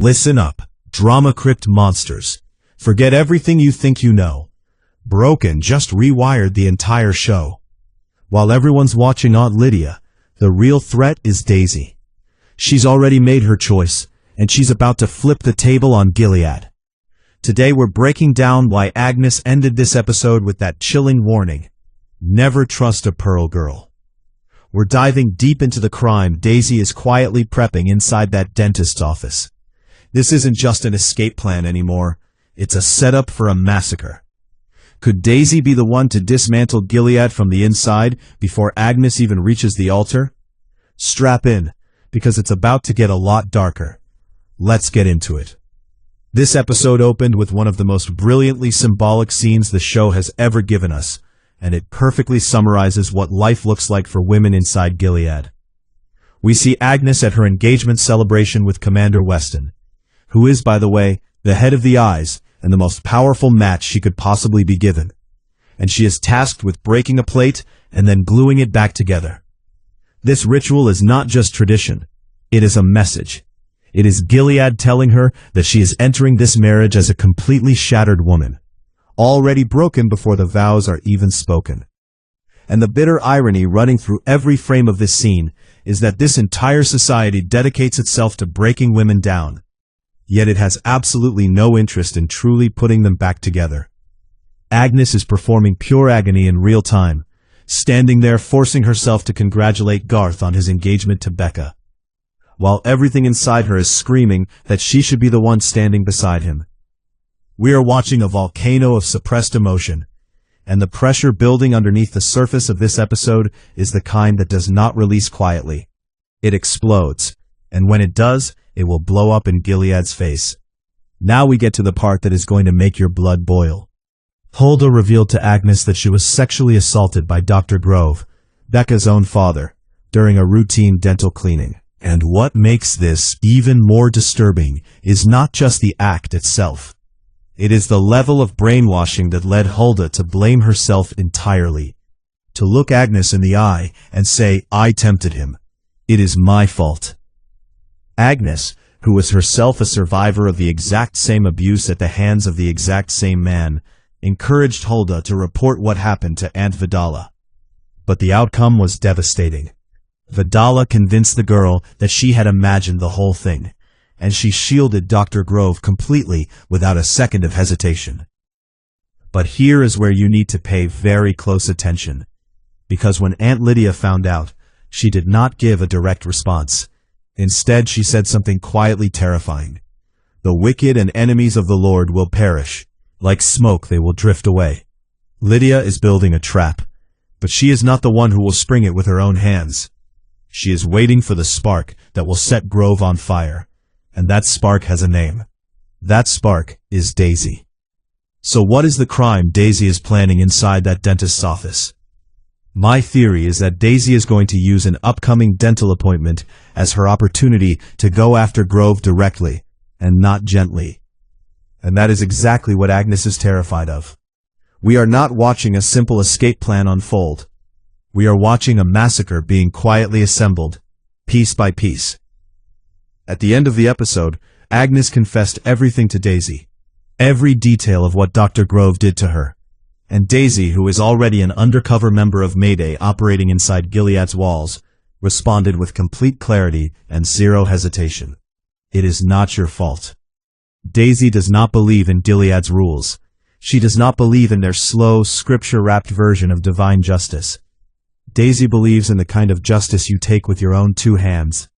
Listen up, DramaCrypt monsters. Forget everything you think you know. Broken just rewired the entire show. While everyone's watching Aunt Lydia, the real threat is Daisy. She's already made her choice, and she's about to flip the table on Gilead. Today we're breaking down why Agnes ended this episode with that chilling warning. Never trust a Pearl girl. We're diving deep into the crime Daisy is quietly prepping inside that dentist's office. This isn't just an escape plan anymore, it's a setup for a massacre. Could Daisy be the one to dismantle Gilead from the inside before Agnes even reaches the altar? Strap in, because it's about to get a lot darker. Let's get into it. This episode opened with one of the most brilliantly symbolic scenes the show has ever given us, and it perfectly summarizes what life looks like for women inside Gilead. We see Agnes at her engagement celebration with Commander Weston, who is, by the way, the head of the Eyes and the most powerful match she could possibly be given, and she is tasked with breaking a plate and then gluing it back together. This ritual is not just tradition, it is a message. It is Gilead telling her that she is entering this marriage as a completely shattered woman, already broken before the vows are even spoken. And the bitter irony running through every frame of this scene is that this entire society dedicates itself to breaking women down, yet it has absolutely no interest in truly putting them back together. Agnes is performing pure agony in real time, standing there forcing herself to congratulate Garth on his engagement to Becca, while everything inside her is screaming that she should be the one standing beside him. We are watching a volcano of suppressed emotion, and the pressure building underneath the surface of this episode is the kind that does not release quietly. It explodes, and when it does, it will blow up in Gilead's face. Now we get to the part that is going to make your blood boil. Hulda revealed to Agnes that she was sexually assaulted by Dr. Grove, Becca's own father, during a routine dental cleaning. And what makes this even more disturbing is not just the act itself. It is the level of brainwashing that led Hulda to blame herself entirely. To look Agnes in the eye and say, "I tempted him. It is my fault." Agnes, who was herself a survivor of the exact same abuse at the hands of the exact same man, encouraged Hulda to report what happened to Aunt Vidala. But the outcome was devastating. Vidala convinced the girl that she had imagined the whole thing, and she shielded Dr. Grove completely without a second of hesitation. But here is where you need to pay very close attention, because when Aunt Lydia found out, she did not give a direct response. Instead, she said something quietly terrifying. "The wicked and enemies of the Lord will perish. Like smoke they will drift away." Lydia is building a trap, but she is not the one who will spring it with her own hands. She is waiting for the spark that will set Grove on fire, and that spark has a name. That spark is Daisy. So what is the crime Daisy is planning inside that dentist's office? My theory is that Daisy is going to use an upcoming dental appointment as her opportunity to go after Grove directly, and not gently. And that is exactly what Agnes is terrified of. We are not watching a simple escape plan unfold. We are watching a massacre being quietly assembled, piece by piece. At the end of the episode, Agnes confessed everything to Daisy, every detail of what Dr. Grove did to her. And Daisy, who is already an undercover member of Mayday operating inside Gilead's walls, responded with complete clarity and zero hesitation. "It is not your fault." Daisy does not believe in Gilead's rules. She does not believe in their slow, scripture-wrapped version of divine justice. Daisy believes in the kind of justice you take with your own two hands.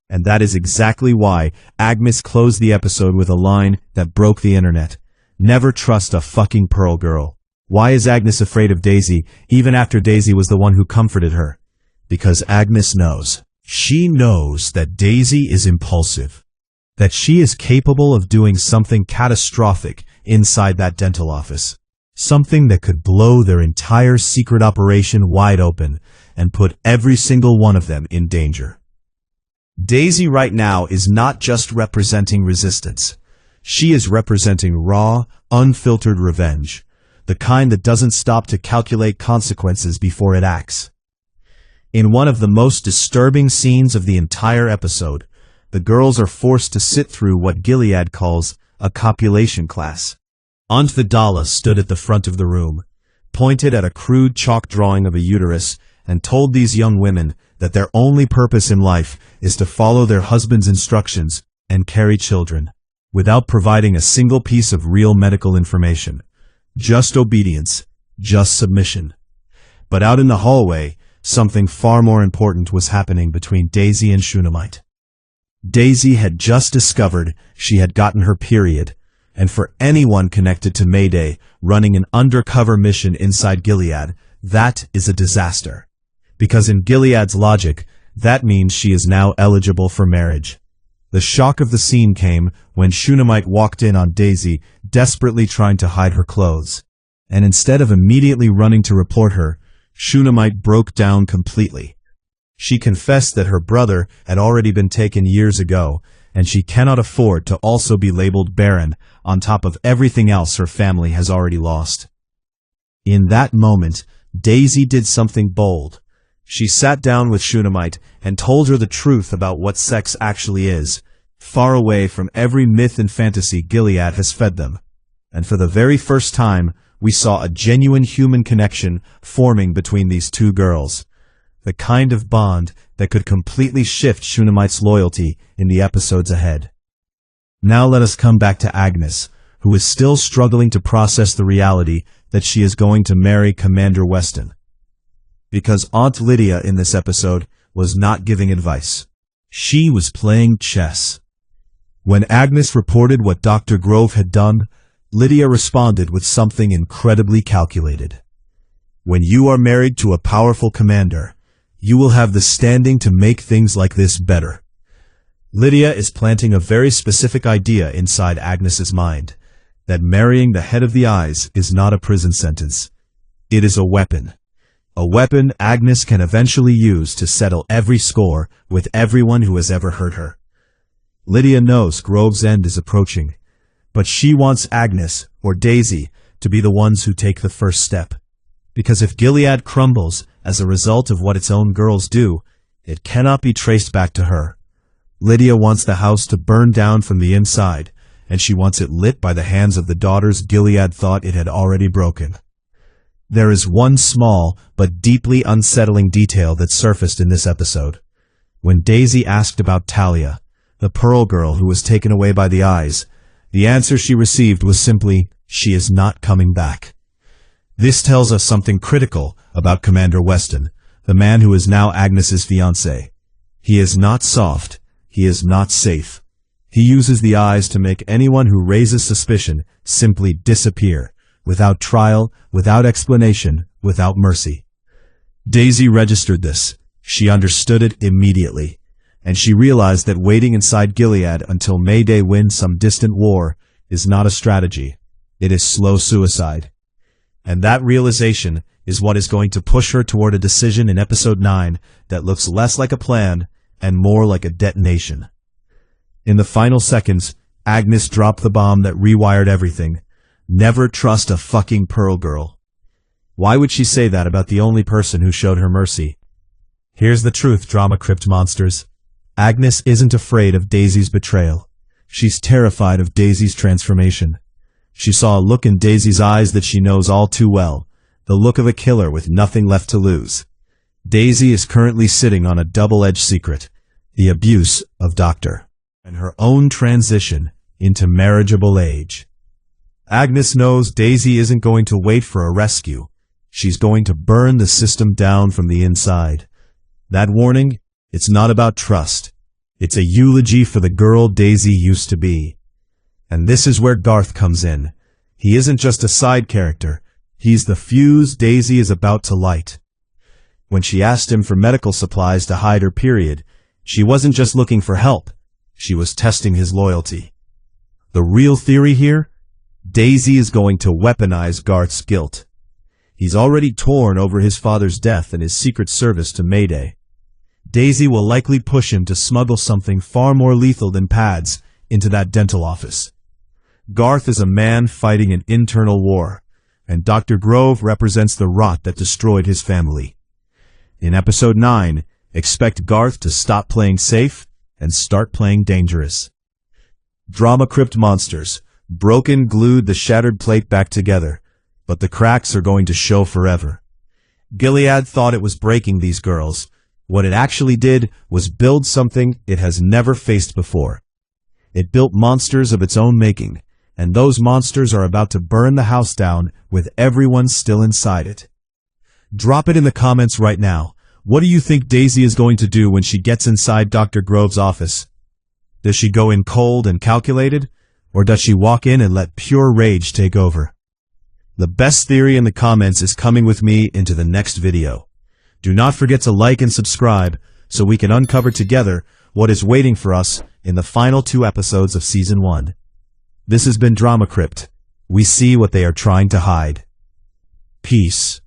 And that is exactly why Agnes closed the episode with a line that broke the internet. "Never trust a fucking Pearl girl." Why is Agnes afraid of Daisy, even after Daisy was the one who comforted her? Because Agnes knows. She knows that Daisy is impulsive, that she is capable of doing something catastrophic inside that dental office, something that could blow their entire secret operation wide open and put every single one of them in danger. Daisy right now is not just representing resistance. She is representing raw, unfiltered revenge, the kind that doesn't stop to calculate consequences before it acts. In one of the most disturbing scenes of the entire episode, the girls are forced to sit through what Gilead calls a copulation class. Aunt Vidala stood at the front of the room, pointed at a crude chalk drawing of a uterus, and told these young women that their only purpose in life is to follow their husband's instructions and carry children, without providing a single piece of real medical information. Just obedience, just submission. But out in the hallway, something far more important was happening between Daisy and Shunammite. Daisy had just discovered she had gotten her period, and for anyone connected to Mayday running an undercover mission inside Gilead, that is a disaster. Because in Gilead's logic, that means she is now eligible for marriage. The shock of the scene came when Shunammite walked in on Daisy, desperately trying to hide her clothes. And instead of immediately running to report her, Shunammite broke down completely. She confessed that her brother had already been taken years ago, and she cannot afford to also be labeled barren on top of everything else her family has already lost. In that moment, Daisy did something bold. She sat down with Shunammite and told her the truth about what sex actually is, far away from every myth and fantasy Gilead has fed them. And for the very first time, we saw a genuine human connection forming between these two girls. The kind of bond that could completely shift Shunammite's loyalty in the episodes ahead. Now let us come back to Agnes, who is still struggling to process the reality that she is going to marry Commander Weston. Because Aunt Lydia in this episode was not giving advice. She was playing chess. When Agnes reported what Dr. Grove had done, Lydia responded with something incredibly calculated. When you are married to a powerful commander, you will have the standing to make things like this better. Lydia is planting a very specific idea inside Agnes's mind, that marrying the head of the eyes is not a prison sentence. It is a weapon. A weapon Agnes can eventually use to settle every score with everyone who has ever hurt her. Lydia knows Grove's end is approaching, but she wants Agnes, or Daisy, to be the ones who take the first step. Because if Gilead crumbles as a result of what its own girls do, it cannot be traced back to her. Lydia wants the house to burn down from the inside, and she wants it lit by the hands of the daughters Gilead thought it had already broken. There is one small but deeply unsettling detail that surfaced in this episode. When Daisy asked about Talia, the Pearl girl who was taken away by the eyes, the answer she received was simply, "She is not coming back." This tells us something critical about Commander Weston, the man who is now Agnes's fiancé. He is not soft. He is not safe. He uses the eyes to make anyone who raises suspicion simply disappear, without trial, without explanation, without mercy. Daisy registered this. She understood it immediately, and she realized that waiting inside Gilead until Mayday wins some distant war is not a strategy. It is slow suicide. And that realization is what is going to push her toward a decision in Episode 9 that looks less like a plan and more like a detonation. In the final seconds, Agnes dropped the bomb that rewired everything. Never trust a fucking Pearl girl. Why would she say that about the only person who showed her mercy? Here's the truth, DramaCrypt monsters. Agnes isn't afraid of Daisy's betrayal. She's terrified of Daisy's transformation. She saw a look in Daisy's eyes that she knows all too well, the look of a killer with nothing left to lose. Daisy is currently sitting on a double-edged secret, the abuse of Dr. and her own transition into marriageable age. Agnes knows Daisy isn't going to wait for a rescue. She's going to burn the system down from the inside. That warning, it's not about trust. It's a eulogy for the girl Daisy used to be. And this is where Garth comes in. He isn't just a side character. He's the fuse Daisy is about to light. When she asked him for medical supplies to hide her period, she wasn't just looking for help. She was testing his loyalty. The real theory here? Daisy is going to weaponize Garth's guilt. He's already torn over his father's death and his secret service to Mayday. Daisy will likely push him to smuggle something far more lethal than pads into that dental office. Garth is a man fighting an internal war, and Dr. Grove represents the rot that destroyed his family. In Episode 9, expect Garth to stop playing safe and start playing dangerous. DramaCrypt monsters. Broken glued the shattered plate back together, but the cracks are going to show forever. Gilead thought it was breaking these girls. What it actually did was build something it has never faced before. It built monsters of its own making, and those monsters are about to burn the house down with everyone still inside it. Drop it in the comments right now. What do you think Daisy is going to do when she gets inside Dr. Grove's office? Does she go in cold and calculated, or does she walk in and let pure rage take over? The best theory in the comments is coming with me into the next video. Do not forget to like and subscribe so we can uncover together what is waiting for us in the final 2 episodes of Season 1. This has been DramaCrypt. We see what they are trying to hide. Peace.